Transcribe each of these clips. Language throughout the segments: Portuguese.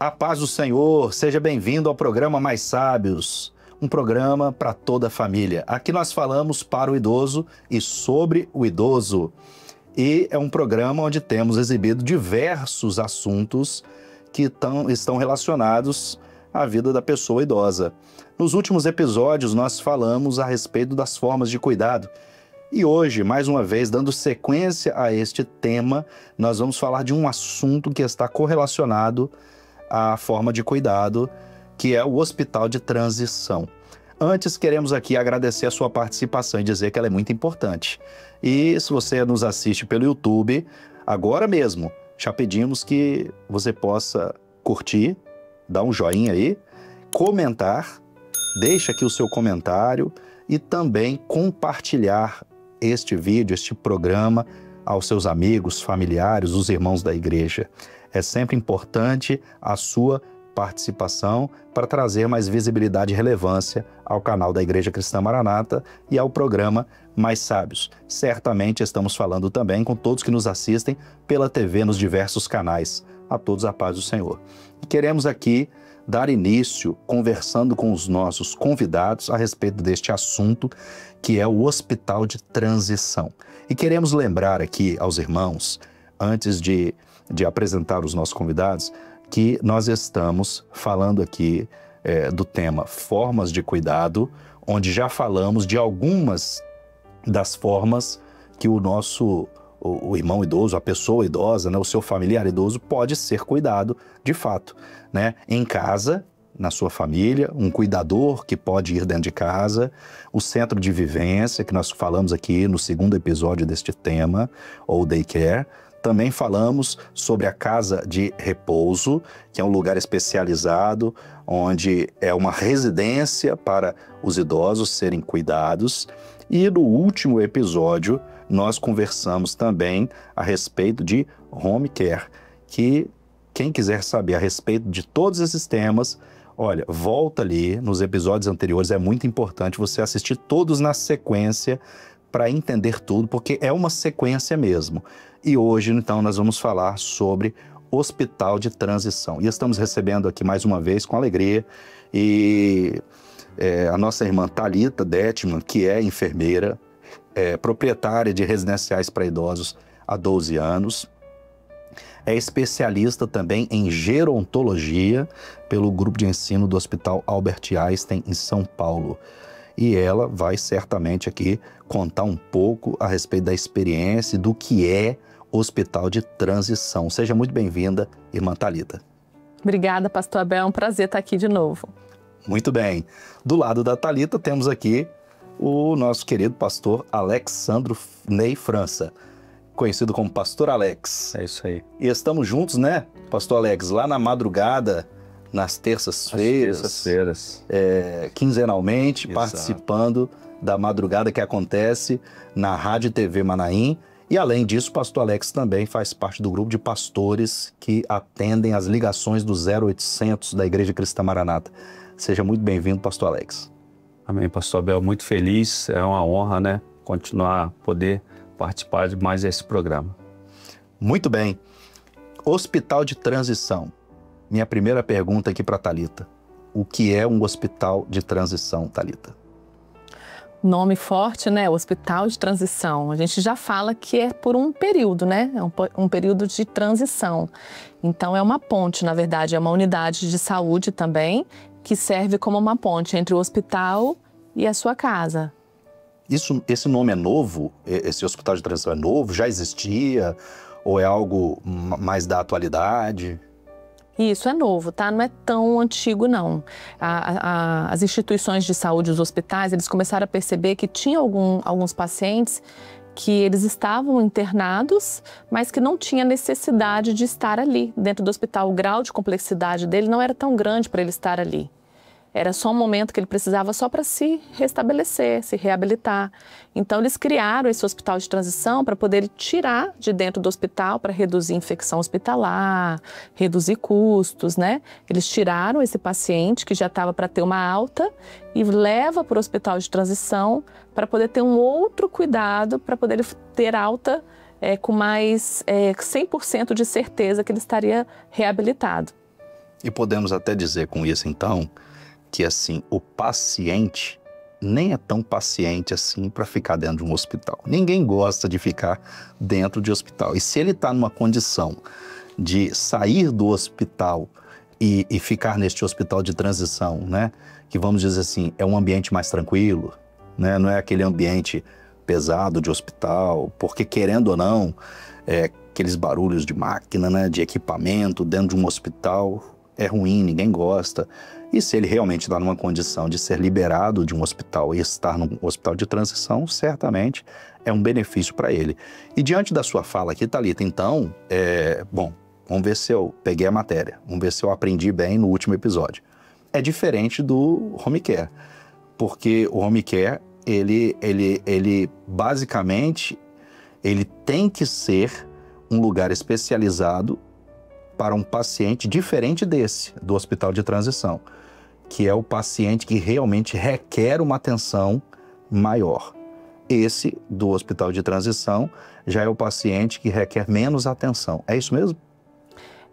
A paz do Senhor, seja bem-vindo ao programa Mais Sábios, um programa para toda a família. Aqui nós falamos para o idoso e sobre o idoso. E é um programa onde temos exibido diversos assuntos que estão relacionados à vida da pessoa idosa. Nos últimos episódios nós falamos a respeito das formas de cuidado. E hoje, mais uma vez, dando sequência a este tema, nós vamos falar de um assunto que está correlacionado à forma de cuidado, que é o hospital de transição. Antes, queremos aqui agradecer a sua participação e dizer que ela é muito importante. E se você nos assiste pelo YouTube, agora mesmo, já pedimos que você possa curtir, dar um joinha aí, comentar, deixa aqui o seu comentário e também compartilhar este vídeo, este programa aos seus amigos, familiares, os irmãos da igreja. É sempre importante a sua participação para trazer mais visibilidade e relevância ao canal da Igreja Cristã Maranata e ao programa Mais Sábios. Certamente estamos falando também com todos que nos assistem pela TV nos diversos canais. A todos a paz do Senhor. E queremos aqui dar início conversando com os nossos convidados a respeito deste assunto, que é o hospital de transição. E queremos lembrar aqui aos irmãos, antes de apresentar os nossos convidados, que nós estamos falando aqui do tema formas de cuidado, onde já falamos de algumas das formas que o irmão idoso, a pessoa idosa, né, o seu familiar idoso pode ser cuidado de fato, né? Em casa, na sua família, um cuidador que pode ir dentro de casa, o centro de vivência, que nós falamos aqui no segundo episódio deste tema, ou daycare. Também falamos sobre a casa de repouso, que é um lugar especializado, onde é uma residência para os idosos serem cuidados. E no último episódio, nós conversamos também a respeito de home care, que quem quiser saber a respeito de todos esses temas, olha, volta ali nos episódios anteriores, é muito importante você assistir todos na sequência para entender tudo, porque é uma sequência mesmo. E hoje, então, nós vamos falar sobre hospital de transição. E estamos recebendo aqui mais uma vez com alegria a nossa irmã Thalita Detman, que é enfermeira, proprietária de residenciais para idosos há 12 anos. É especialista também em gerontologia pelo grupo de ensino do Hospital Albert Einstein em São Paulo. E ela vai certamente aqui contar um pouco a respeito da experiência e do que é hospital de transição. Seja muito bem-vinda, irmã Thalita. Obrigada, pastor Abel. É um prazer estar aqui de novo. Muito bem. Do lado da Thalita temos aqui o nosso querido pastor Alexandro Ney França, conhecido como Pastor Alex. É isso aí. E estamos juntos, né, Pastor Alex, lá na madrugada, nas terças-feiras, quinzenalmente, exato, participando da madrugada que acontece na Rádio e TV Manaim. E além disso, o pastor Alex também faz parte do grupo de pastores que atendem as ligações do 0800 da Igreja Cristã Maranata. Seja muito bem-vindo, pastor Alex. Amém, pastor Abel. Muito feliz, é uma honra, né, continuar a poder participar de mais esse programa. Muito bem. Hospital de transição. Minha primeira pergunta aqui para a Thalita. O que é um hospital de transição, Thalita? Nome forte, né? Hospital de transição. A gente já fala que é por um período, né? É um período de transição. Então é uma ponte, na verdade, é uma unidade de saúde também, que serve como uma ponte entre o hospital e a sua casa. Esse nome é novo? Esse hospital de transição é novo? Já existia? Ou é algo mais da atualidade? Isso é novo, tá? Não é tão antigo, não. As instituições de saúde, os hospitais, eles começaram a perceber que tinha alguns pacientes que eles estavam internados, mas que não tinha necessidade de estar ali dentro do hospital. O grau de complexidade dele não era tão grande para ele estar ali. Era só um momento que ele precisava só para se restabelecer, se reabilitar. Então, eles criaram esse hospital de transição para poder tirar de dentro do hospital, para reduzir infecção hospitalar, reduzir custos, né? Eles tiraram esse paciente que já estava para ter uma alta e leva para o hospital de transição para poder ter um outro cuidado, para poder ter alta com mais 100% de certeza que ele estaria reabilitado. E podemos até dizer com isso, então, que assim, o paciente nem é tão paciente assim para ficar dentro de um hospital. Ninguém gosta de ficar dentro de hospital. E se ele está numa condição de sair do hospital e ficar neste hospital de transição, né? Que vamos dizer assim, é um ambiente mais tranquilo, né? Não é aquele ambiente pesado de hospital, porque querendo ou não, aqueles barulhos de máquina, né? De equipamento dentro de um hospital é ruim, ninguém gosta. E se ele realmente está numa condição de ser liberado de um hospital e estar num hospital de transição, certamente é um benefício para ele. E diante da sua fala aqui, Thalita, então, bom, vamos ver se eu peguei a matéria, vamos ver se eu aprendi bem no último episódio. É diferente do home care, porque o home care, ele basicamente, ele tem que ser um lugar especializado para um paciente diferente desse, do hospital de transição, que é o paciente que realmente requer uma atenção maior. Esse do hospital de transição já é o paciente que requer menos atenção. É isso mesmo?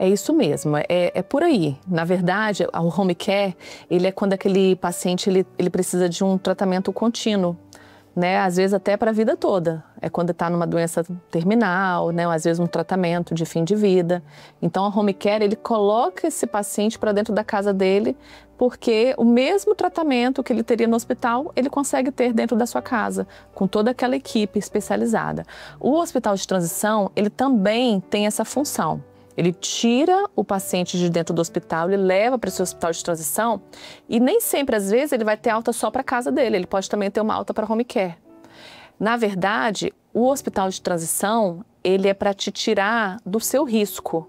É isso mesmo, é por aí. Na verdade, o home care, ele é quando aquele paciente ele precisa de um tratamento contínuo, né? Às vezes até para a vida toda. É quando está numa doença terminal, né? Ou às vezes um tratamento de fim de vida. Então, a home care, ele coloca esse paciente para dentro da casa dele, porque o mesmo tratamento que ele teria no hospital, ele consegue ter dentro da sua casa, com toda aquela equipe especializada. O hospital de transição, ele também tem essa função. Ele tira o paciente de dentro do hospital, ele leva para esse hospital de transição e nem sempre, às vezes, ele vai ter alta só para a casa dele, ele pode também ter uma alta para home care. Na verdade, o hospital de transição, ele é para te tirar do seu risco.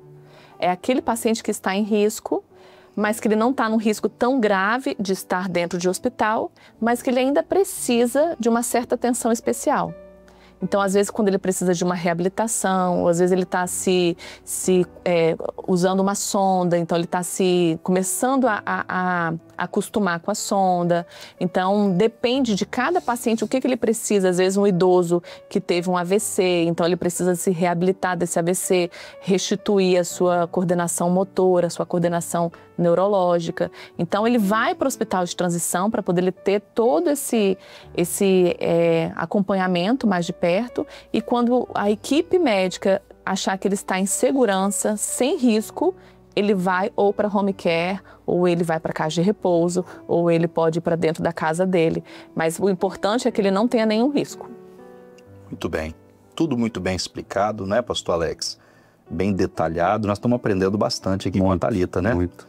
É aquele paciente que está em risco, mas que ele não está num risco tão grave de estar dentro de hospital, mas que ele ainda precisa de uma certa atenção especial. Então, às vezes, quando ele precisa de uma reabilitação, ou às vezes ele está usando uma sonda, então ele está começando a acostumar com a sonda. Então, depende de cada paciente o que ele precisa. Às vezes, um idoso que teve um AVC, então ele precisa se reabilitar desse AVC, restituir a sua coordenação motora, a sua coordenação neurológica. Então, ele vai para o hospital de transição para poder ter todo esse acompanhamento mais de perto, e quando a equipe médica achar que ele está em segurança, sem risco, ele vai ou para home care, ou ele vai para casa de repouso, ou ele pode ir para dentro da casa dele. Mas o importante é que ele não tenha nenhum risco. Muito bem. Tudo muito bem explicado, né, pastor Alex? Bem detalhado. Nós estamos aprendendo bastante aqui com a Thalita, né? Muito.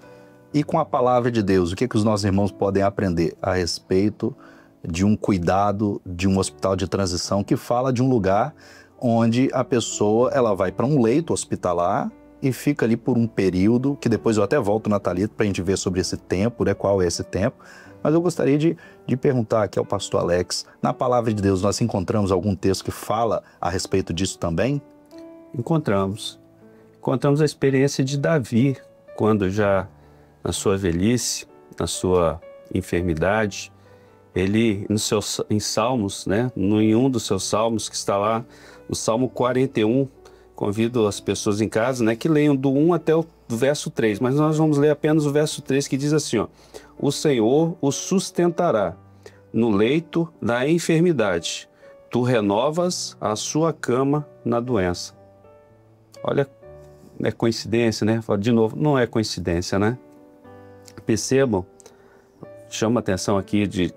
E com a palavra de Deus, o que os nossos irmãos podem aprender a respeito de um cuidado de um hospital de transição, que fala de um lugar onde a pessoa ela vai para um leito hospitalar e fica ali por um período, que depois eu até volto na Thalita para a gente ver sobre esse tempo, né, qual é esse tempo. Mas eu gostaria de perguntar aqui ao pastor Alex, na palavra de Deus nós encontramos algum texto que fala a respeito disso também? Encontramos a experiência de Davi, quando já na sua velhice, na sua enfermidade, ele, em Salmos, né, em um dos seus salmos, que está lá, o Salmo 41, convido as pessoas em casa, né, que leiam do 1 até o verso 3, mas nós vamos ler apenas o verso 3, que diz assim, ó: o Senhor o sustentará no leito da enfermidade, tu renovas a sua cama na doença. Olha, é coincidência, né? De novo, não é coincidência, né? Percebam, chama a atenção aqui de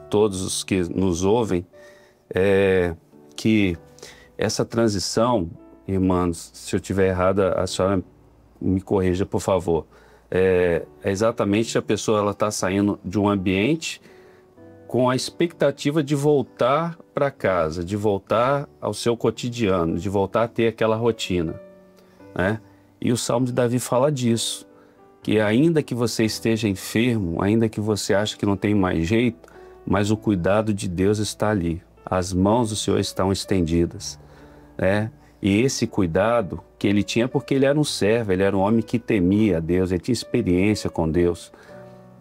todos os que nos ouvem, que essa transição, irmãos, se eu estiver errada, a senhora me corrija, por favor. É exatamente a pessoa, ela está saindo de um ambiente com a expectativa de voltar para casa, de voltar ao seu cotidiano, de voltar a ter aquela rotina, né? E o Salmo de Davi fala disso, que ainda que você esteja enfermo, ainda que você ache que não tem mais jeito, mas o cuidado de Deus está ali. As mãos do Senhor estão estendidas, né? E esse cuidado que ele tinha, porque ele era um servo, ele era um homem que temia a Deus, ele tinha experiência com Deus.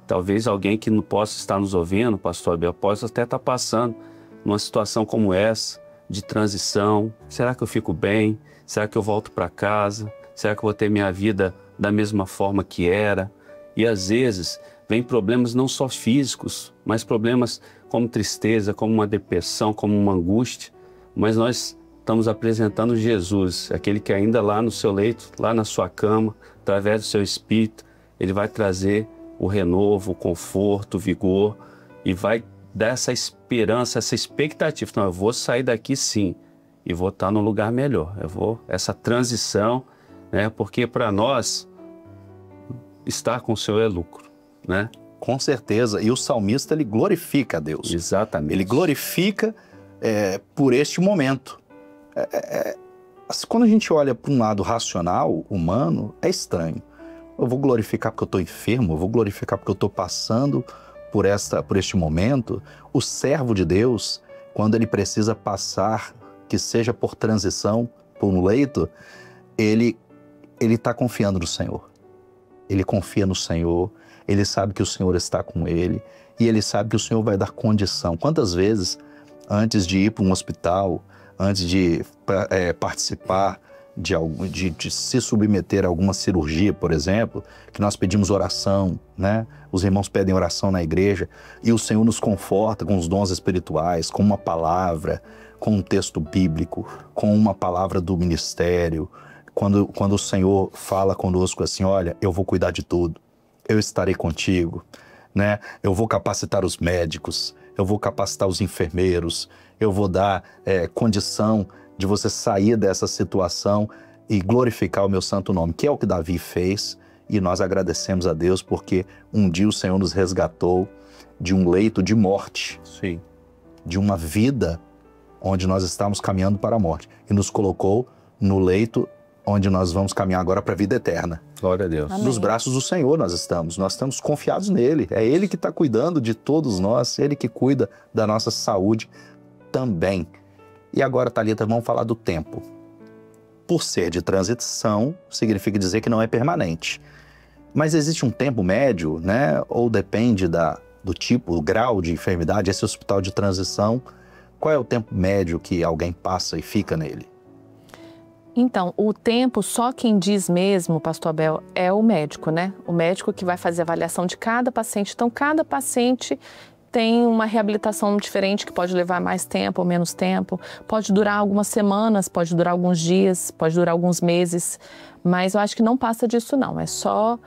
Talvez alguém que não possa estar nos ouvindo, pastor Abel, possa até estar passando numa situação como essa, de transição. Será que eu fico bem? Será que eu volto para casa? Será que eu vou ter minha vida da mesma forma que era. E às vezes vem problemas não só físicos, mas problemas como tristeza, como uma depressão, como uma angústia. Mas nós estamos apresentando Jesus, aquele que ainda lá no seu leito, lá na sua cama, através do seu Espírito, ele vai trazer o renovo, o conforto, o vigor e vai dar essa esperança, essa expectativa. Não, eu vou sair daqui sim e vou estar num lugar melhor. Essa transição, né? Porque para nós estar com o Senhor é lucro, né? Com certeza. E o salmista, ele glorifica a Deus. Exatamente. Ele glorifica por este momento. Quando a gente olha para um lado racional, humano, é estranho. Eu vou glorificar porque eu estou enfermo, eu vou glorificar porque eu estou passando por este momento. O servo de Deus, quando ele precisa passar, que seja por transição, por um leito, ele está confiando no Senhor. Ele confia no Senhor, ele sabe que o Senhor está com ele e ele sabe que o Senhor vai dar condição. Quantas vezes, antes de ir para um hospital, antes de participar de se submeter a alguma cirurgia, por exemplo, que nós pedimos oração, né? Os irmãos pedem oração na igreja e o Senhor nos conforta com os dons espirituais, com uma palavra, com um texto bíblico, com uma palavra do ministério. Quando o Senhor fala conosco assim, olha, eu vou cuidar de tudo, eu estarei contigo, né? Eu vou capacitar os médicos, eu vou capacitar os enfermeiros, eu vou dar condição de você sair dessa situação e glorificar o meu santo nome, que é o que Davi fez, e nós agradecemos a Deus porque um dia o Senhor nos resgatou de um leito de morte, sim, de uma vida onde nós estávamos caminhando para a morte, e nos colocou no leito onde nós vamos caminhar agora para a vida eterna. Glória a Deus. Amém. Nos braços do Senhor nós estamos confiados nele, é Ele que está cuidando de todos nós, Ele que cuida da nossa saúde também. E agora, Thalita, vamos falar do tempo. Por ser de transição, significa dizer que não é permanente. Mas existe um tempo médio, né? Ou depende do tipo, do grau de enfermidade, esse hospital de transição, qual é o tempo médio que alguém passa e fica nele? Então, o tempo, só quem diz mesmo, pastor Abel, é o médico, né? O médico que vai fazer a avaliação de cada paciente. Então, cada paciente tem uma reabilitação diferente que pode levar mais tempo ou menos tempo. Pode durar algumas semanas, pode durar alguns dias, pode durar alguns meses. Mas eu acho que não passa disso, não. É só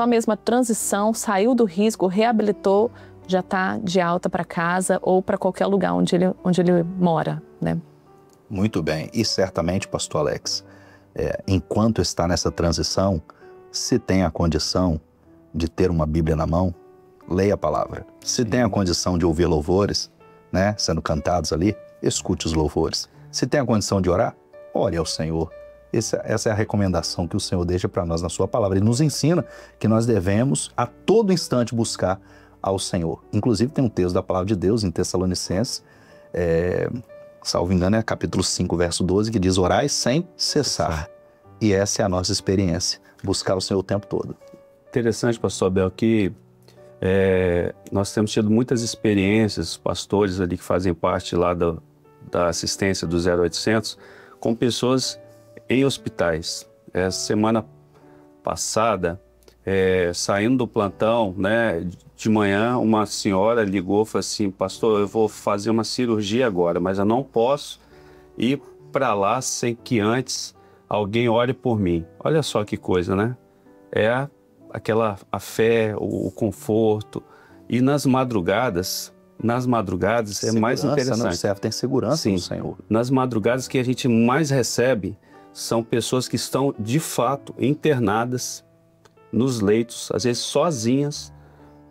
mesmo a transição, saiu do risco, reabilitou, já está de alta para casa ou para qualquer lugar onde ele mora, né? Muito bem. E certamente, pastor Alex, enquanto está nessa transição, se tem a condição de ter uma Bíblia na mão, leia a palavra. Se tem a condição de ouvir louvores, né, sendo cantados ali, escute os louvores. Se tem a condição de orar, ore ao Senhor. Essa é a recomendação que o Senhor deixa para nós na sua palavra. Ele nos ensina que nós devemos a todo instante buscar ao Senhor. Inclusive tem um texto da palavra de Deus em Tessalonicenses, salvo engano, é capítulo 5, verso 12, que diz: orai sem cessar. E essa é a nossa experiência, buscar o Senhor o tempo todo. Interessante, pastor Abel, que nós temos tido muitas experiências, pastores ali que fazem parte lá da assistência do 0800, com pessoas em hospitais. Semana passada, saindo do plantão, né, de manhã, uma senhora ligou e falou assim: pastor, eu vou fazer uma cirurgia agora, mas eu não posso ir para lá sem que antes alguém ore por mim. Olha só que coisa, né? A fé, o conforto. E nas madrugadas é mais interessante. Não, serve, tem segurança. Sim, no Senhor. Nas madrugadas que a gente mais recebe são pessoas que estão de fato internadas nos leitos, às vezes sozinhas,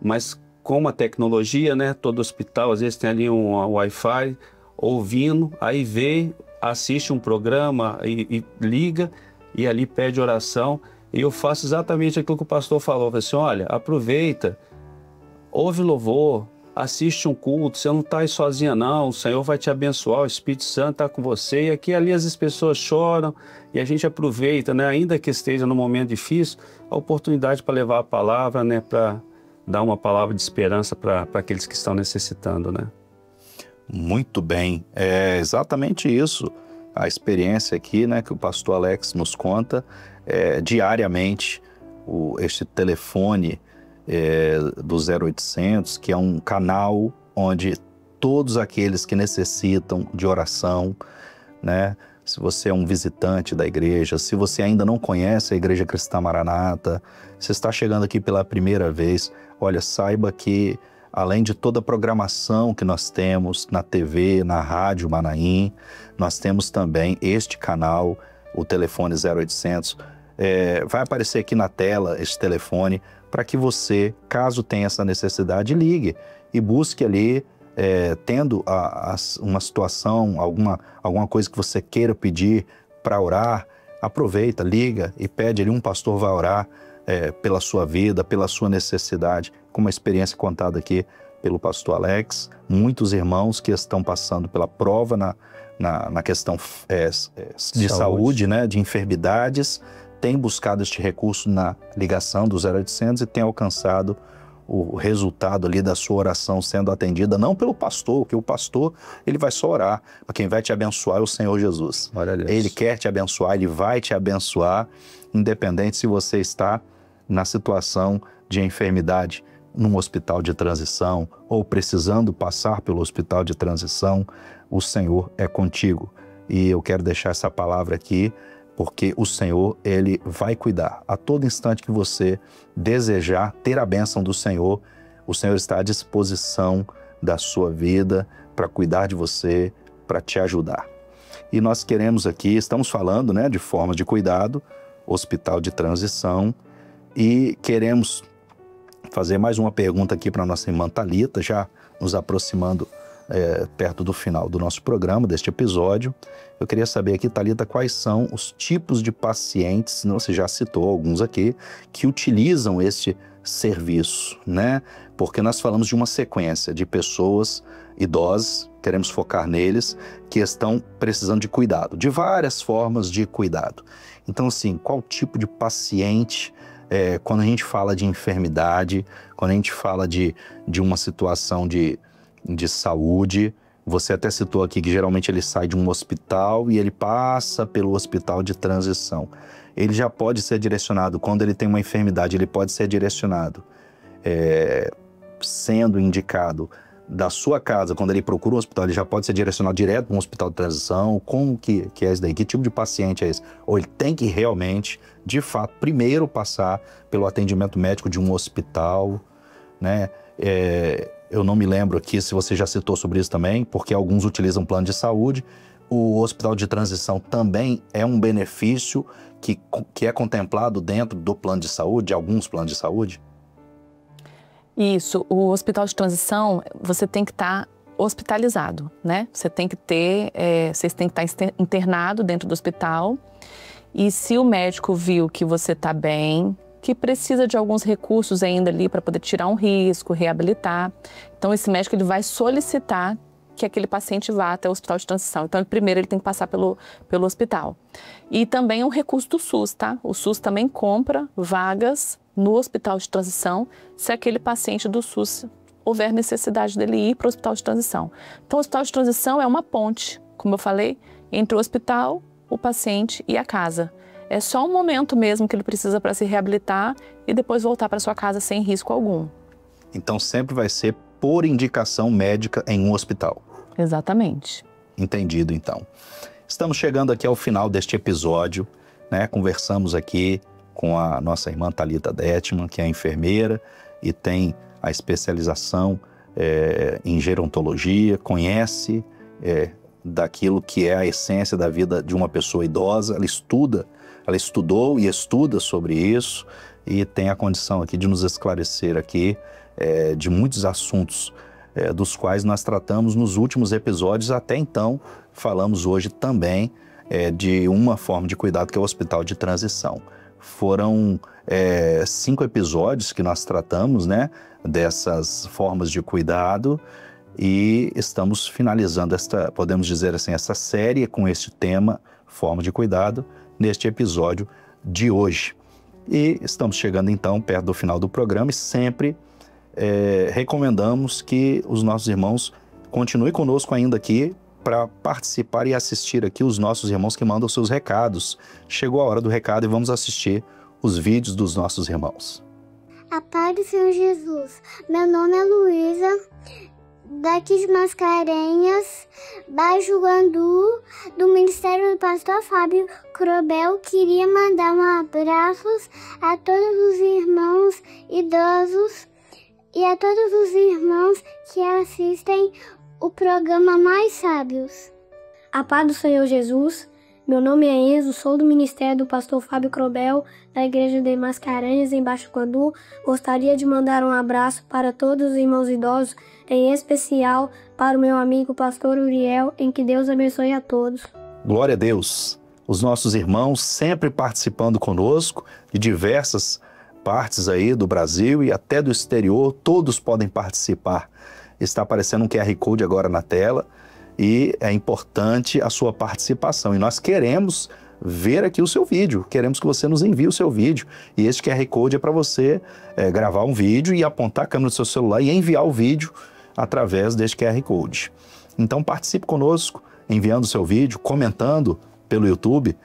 mas com uma tecnologia, né? Todo hospital às vezes tem ali um Wi-Fi, ouvindo, aí vê, assiste um programa e liga e ali pede oração. E eu faço exatamente aquilo que o pastor falou. Eu falei assim: olha, aproveita, ouve louvor, assiste um culto, você não está aí sozinha não, o Senhor vai te abençoar, o Espírito Santo está com você. E aqui ali as pessoas choram e a gente aproveita, né, ainda que esteja num momento difícil, a oportunidade para levar a palavra, né, para dar uma palavra de esperança para aqueles que estão necessitando, né? Muito bem, é exatamente isso. A experiência aqui, né, que o pastor Alex nos conta, diariamente este telefone do 0800, que é um canal onde todos aqueles que necessitam de oração, né? Se você é um visitante da igreja, se você ainda não conhece a Igreja Cristã Maranata, se está chegando aqui pela primeira vez, olha, saiba que além de toda a programação que nós temos na TV, na Rádio Manaim, nós temos também este canal, o telefone 0800. Vai aparecer aqui na tela esse telefone para que você, caso tenha essa necessidade, ligue e busque ali, tendo uma situação, alguma coisa que você queira pedir para orar, aproveita, liga e pede ali, um pastor vai orar pela sua vida, pela sua necessidade, com uma experiência contada aqui pelo pastor Alex. Muitos irmãos que estão passando pela prova na questão de saúde, né, de enfermidades, têm buscado este recurso na ligação do 0800 e têm alcançado o resultado ali da sua oração sendo atendida, não pelo pastor, porque o pastor, ele vai só orar, mas quem vai te abençoar é o Senhor Jesus. Ele quer te abençoar, ele vai te abençoar, independente se você está na situação de enfermidade, num hospital de transição ou precisando passar pelo hospital de transição, o Senhor é contigo. E eu quero deixar essa palavra aqui, porque o Senhor, ele vai cuidar. A todo instante que você desejar ter a bênção do Senhor, o Senhor está à disposição da sua vida para cuidar de você, para te ajudar. E nós queremos aqui, estamos falando, né, de formas de cuidado, hospital de transição, e queremos fazer mais uma pergunta aqui para a nossa irmã Thalita, já nos aproximando perto do final do nosso programa, deste episódio. Eu queria saber aqui, Thalita, quais são os tipos de pacientes, você já citou alguns aqui, que utilizam este serviço, né? Porque nós falamos de uma sequência de pessoas idosas, queremos focar neles, que estão precisando de cuidado, de várias formas de cuidado. Então, assim, qual tipo de paciente, quando a gente fala de enfermidade, quando a gente fala de uma situação de saúde, você até citou aqui que geralmente ele sai de um hospital e ele passa pelo hospital de transição. Ele já pode ser direcionado, quando ele tem uma enfermidade, ele pode ser direcionado, sendo indicado da sua casa, quando ele procura um hospital, ele já pode ser direcionado direto para um hospital de transição. Como que é isso daí? Que tipo de paciente é esse? Ou ele tem que realmente, de fato, primeiro passar pelo atendimento médico de um hospital, né? Eu não me lembro aqui se você já citou sobre isso também, porque alguns utilizam plano de saúde. O hospital de transição também é um benefício que é contemplado dentro do plano de saúde, de alguns planos de saúde? Isso, o hospital de transição, você tem que estar hospitalizado, né? Vocês têm que estar internado dentro do hospital, e se o médico viu que você está bem, que precisa de alguns recursos ainda ali para poder tirar um risco, reabilitar, então esse médico ele vai solicitar que aquele paciente vá até o hospital de transição. Então, primeiro ele tem que passar pelo hospital. E também é um recurso do SUS, tá? O SUS também compra vagas no hospital de transição se aquele paciente do SUS houver necessidade dele ir para o hospital de transição. Então, o hospital de transição é uma ponte, como eu falei, entre o hospital, o paciente e a casa. É só um momento mesmo que ele precisa para se reabilitar e depois voltar para sua casa sem risco algum. Então, sempre vai ser por indicação médica em um hospital. Exatamente. Entendido, então. Estamos chegando aqui ao final deste episódio, né? Conversamos aqui com a nossa irmã Thalita Detman, que é enfermeira e tem a especialização em gerontologia, conhece daquilo que é a essência da vida de uma pessoa idosa. Ela estudou e estuda sobre isso e tem a condição aqui de nos esclarecer aqui de muitos assuntos dos quais nós tratamos nos últimos episódios. Até então, falamos hoje também de uma forma de cuidado que é o hospital de transição. Foram 5 episódios que nós tratamos, né, dessas formas de cuidado, e estamos finalizando podemos dizer assim, essa série com este tema, forma de cuidado, neste episódio de hoje. E estamos chegando então perto do final do programa e sempre recomendamos que os nossos irmãos continuem conosco ainda aqui para participar e assistir aqui os nossos irmãos que mandam seus recados. Chegou a hora do recado e vamos assistir os vídeos dos nossos irmãos. A paz do Senhor Jesus. Meu nome é Luísa, daqui de Mascarenhas, Baixo Guandu, do Ministério do Pastor Fábio Crobel. Queria mandar um abraço a todos os irmãos idosos e a todos os irmãos que assistem o programa Mais Sábios. A paz do Senhor Jesus. Meu nome é Enzo, sou do Ministério do Pastor Fábio Crobel, da Igreja de Mascarenhas, em Baixo Guandu. Gostaria de mandar um abraço para todos os irmãos idosos, em especial para o meu amigo Pastor Uriel, em que Deus abençoe a todos. Glória a Deus! Os nossos irmãos sempre participando conosco, de diversas partes aí do Brasil e até do exterior, todos podem participar. Está aparecendo um QR Code agora na tela. E é importante a sua participação. E nós queremos ver aqui o seu vídeo. Queremos que você nos envie o seu vídeo. E esse QR Code é para você gravar um vídeo e apontar a câmera do seu celular e enviar o vídeo através deste QR Code. Então participe conosco, enviando o seu vídeo, comentando pelo YouTube,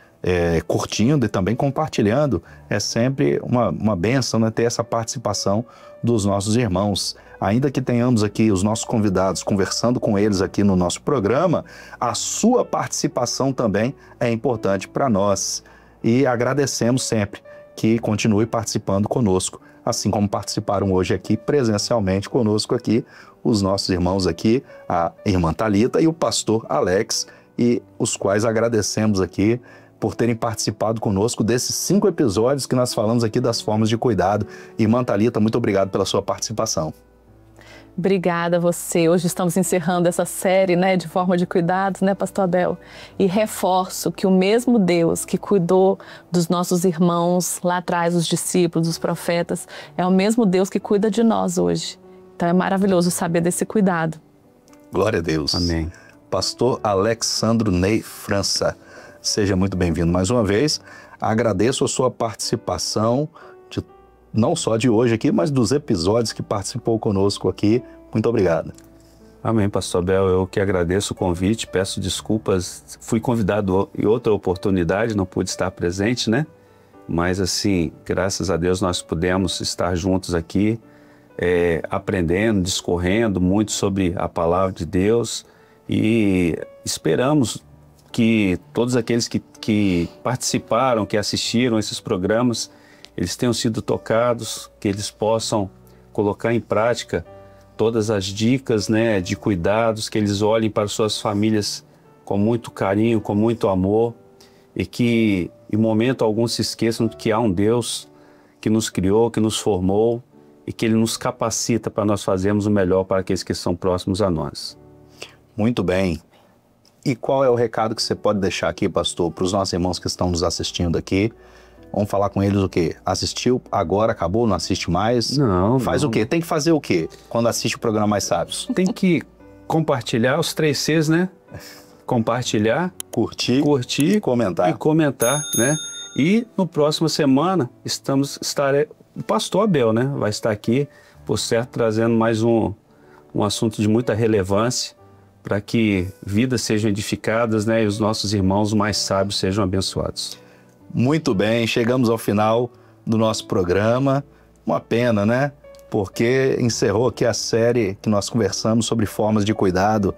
curtindo e também compartilhando. É sempre uma bênção, né, ter essa participação dos nossos irmãos. Ainda que tenhamos aqui os nossos convidados conversando com eles aqui no nosso programa, a sua participação também é importante para nós. E agradecemos sempre que continue participando conosco, assim como participaram hoje aqui presencialmente conosco aqui, os nossos irmãos aqui, a irmã Thalita e o pastor Alex, e os quais agradecemos aqui por terem participado conosco desses 5 episódios que nós falamos aqui das formas de cuidado. Irmã Thalita, muito obrigado pela sua participação. Obrigada a você. Hoje estamos encerrando essa série, né, de forma de cuidados, né, pastor Abel? E reforço que o mesmo Deus que cuidou dos nossos irmãos lá atrás, os discípulos, os profetas, é o mesmo Deus que cuida de nós hoje. Então é maravilhoso saber desse cuidado. Glória a Deus. Amém. Pastor Alexandro Ney França, seja muito bem-vindo mais uma vez. Agradeço a sua participação, não só de hoje aqui, mas dos episódios que participou conosco aqui. Muito obrigado. Amém, pastor Abel. Eu que agradeço o convite, peço desculpas. Fui convidado em outra oportunidade, não pude estar presente, né? Mas assim, graças a Deus nós pudemos estar juntos aqui, aprendendo, discorrendo muito sobre a palavra de Deus, e esperamos que todos aqueles que participaram, que assistiram esses programas, eles tenham sido tocados, que eles possam colocar em prática todas as dicas, né, de cuidados, que eles olhem para suas famílias com muito carinho, com muito amor, e que em momento algum se esqueçam que há um Deus que nos criou, que nos formou e que Ele nos capacita para nós fazermos o melhor para aqueles que são próximos a nós. Muito bem. E qual é o recado que você pode deixar aqui, pastor, para os nossos irmãos que estão nos assistindo aqui? Vamos falar com eles o quê? Assistiu, agora acabou, não assiste mais? Não. Faz o quê? Tem que fazer o quê quando assiste o programa Mais Sábios? Tem que compartilhar os 3 Cs, né? Compartilhar, curtir e comentar, né? E no próxima semana o pastor Abel, né? Vai estar aqui, por certo, trazendo mais um assunto de muita relevância para que vidas sejam edificadas, né? E os nossos irmãos mais sábios sejam abençoados. Muito bem, chegamos ao final do nosso programa. Uma pena, né? Porque encerrou aqui a série que nós conversamos sobre formas de cuidado,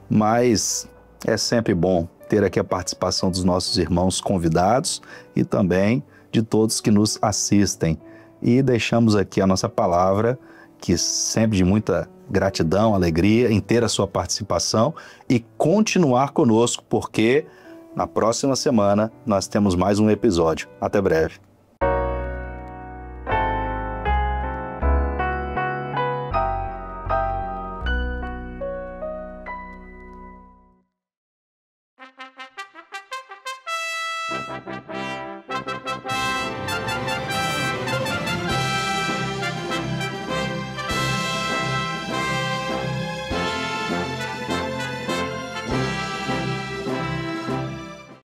mas é sempre bom ter aqui a participação dos nossos irmãos convidados e também de todos que nos assistem. E deixamos aqui a nossa palavra, que sempre de muita gratidão, alegria em ter a sua participação e continuar conosco, porque na próxima semana nós temos mais um episódio. Até breve.